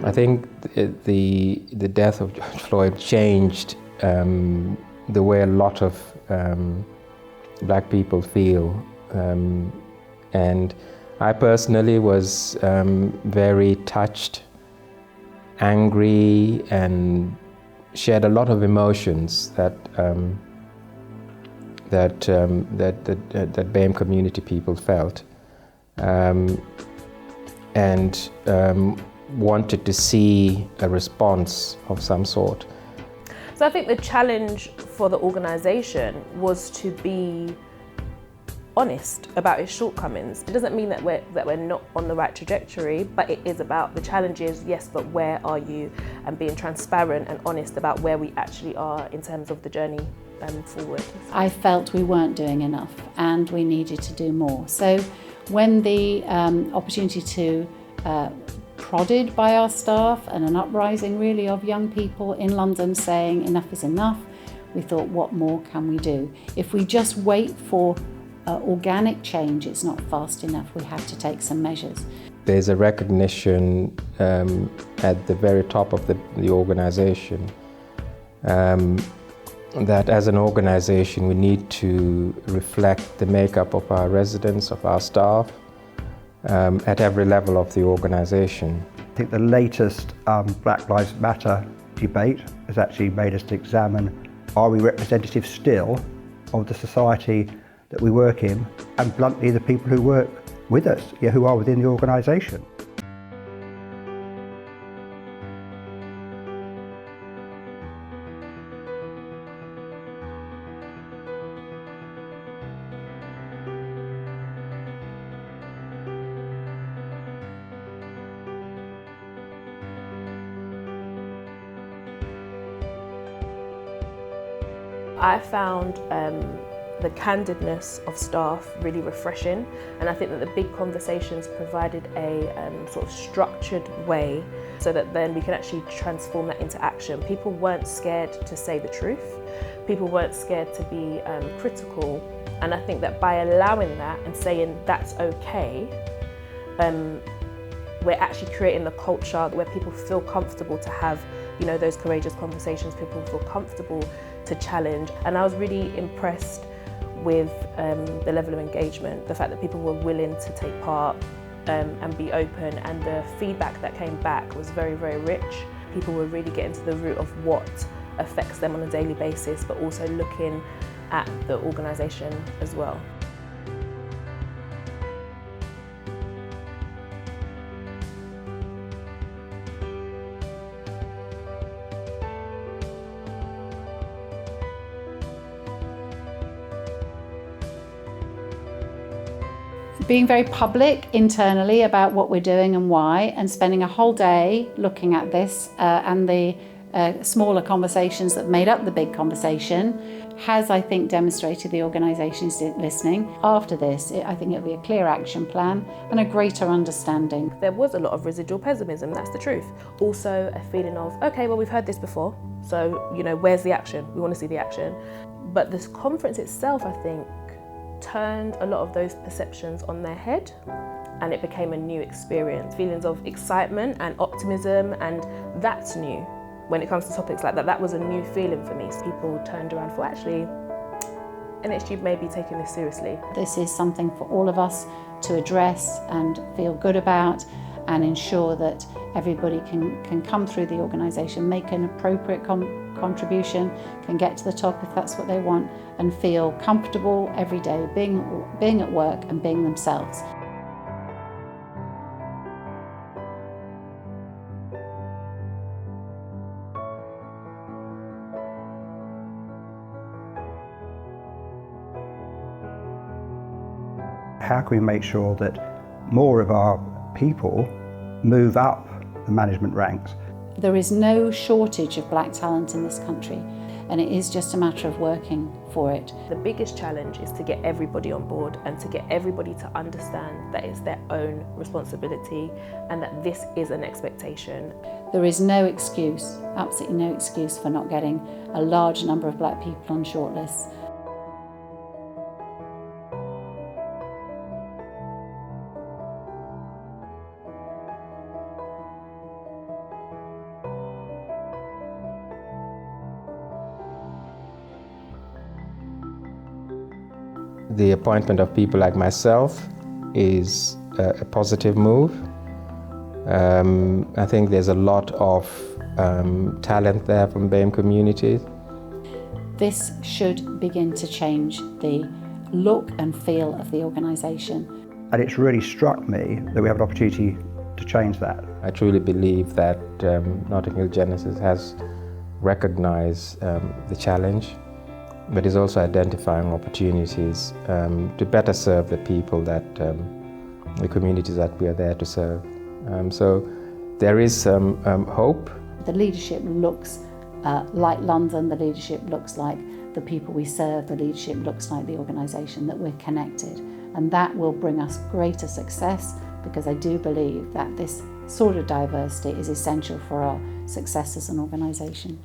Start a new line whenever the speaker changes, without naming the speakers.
I think the death of George Floyd changed the way a lot of black people feel, and I personally was very touched, angry, and shared a lot of emotions that BAME community people felt, and wanted to see a response of some sort.
So I think the challenge for the organisation was to be honest about its shortcomings. It doesn't mean that we're not on the right trajectory, but it is about the challenges, yes, but where are you, and being transparent and honest about where we actually are in terms of the journey forward.
I felt we weren't doing enough and we needed to do more. So when the opportunity to prodded by our staff and an uprising really of young people in London saying enough is enough, we thought, what more can we do? If we just wait for organic change, it's not fast enough. We have to take some measures.
There's a recognition at the very top of the organisation that as an organisation we need to reflect the makeup of our residents, of our staff, at every level of the organisation.
I think the latest Black Lives Matter debate has actually made us to examine, are we representative still of the society that we work in, and bluntly the people who work with us, who are within the organisation.
I found the candidness of staff really refreshing, and I think that the big conversations provided a sort of structured way so that then we can actually transform that into action. People weren't scared to say the truth, people weren't scared to be critical, and I think that by allowing that and saying that's okay, we're actually creating the culture where people feel comfortable to have, those courageous conversations, people feel comfortable to challenge. And I was really impressed with the level of engagement, the fact that people were willing to take part and be open, and the feedback that came back was very, very rich. People were really getting to the root of what affects them on a daily basis, but also looking at the organisation as well.
Being very public internally about what we're doing and why, and spending a whole day looking at this and the smaller conversations that made up the big conversation has, I think, demonstrated the organisation is listening. After this, I think it'll be a clear action plan and a greater understanding.
There was a lot of residual pessimism, that's the truth. Also a feeling of, okay, well, we've heard this before, so, where's the action? We want to see the action. But this conference itself, I think, turned a lot of those perceptions on their head, and it became a new experience. Feelings of excitement and optimism, and that's new. When it comes to topics like that, that was a new feeling for me. So people turned around for, actually, NHG may be taking this seriously.
This is something for all of us to address and feel good about, and ensure that everybody can come through the organisation, make an appropriate contribution, can get to the top if that's what they want, and feel comfortable every day being at work and being themselves.
How can we make sure that more of our people move up the management ranks?
There is no shortage of black talent in this country, and it is just a matter of working for it.
The biggest challenge is to get everybody on board and to get everybody to understand that it's their own responsibility and that this is an expectation.
There is no excuse, absolutely no excuse for not getting a large number of black people on shortlists.
the appointment of people like myself is a positive move. I think there's a lot of talent there from BAME communities.
This should begin to change the look and feel of the organisation.
And it's really struck me that we have an opportunity to change that.
I truly believe that Notting Hill Genesis has recognised the challenge, but is also identifying opportunities to better serve the people that, the communities that we are there to serve. So there is some hope.
The leadership looks like London, the leadership looks like the people we serve, the leadership looks like the organisation, that we're connected. And that will bring us greater success, because I do believe that this sort of diversity is essential for our success as an organisation.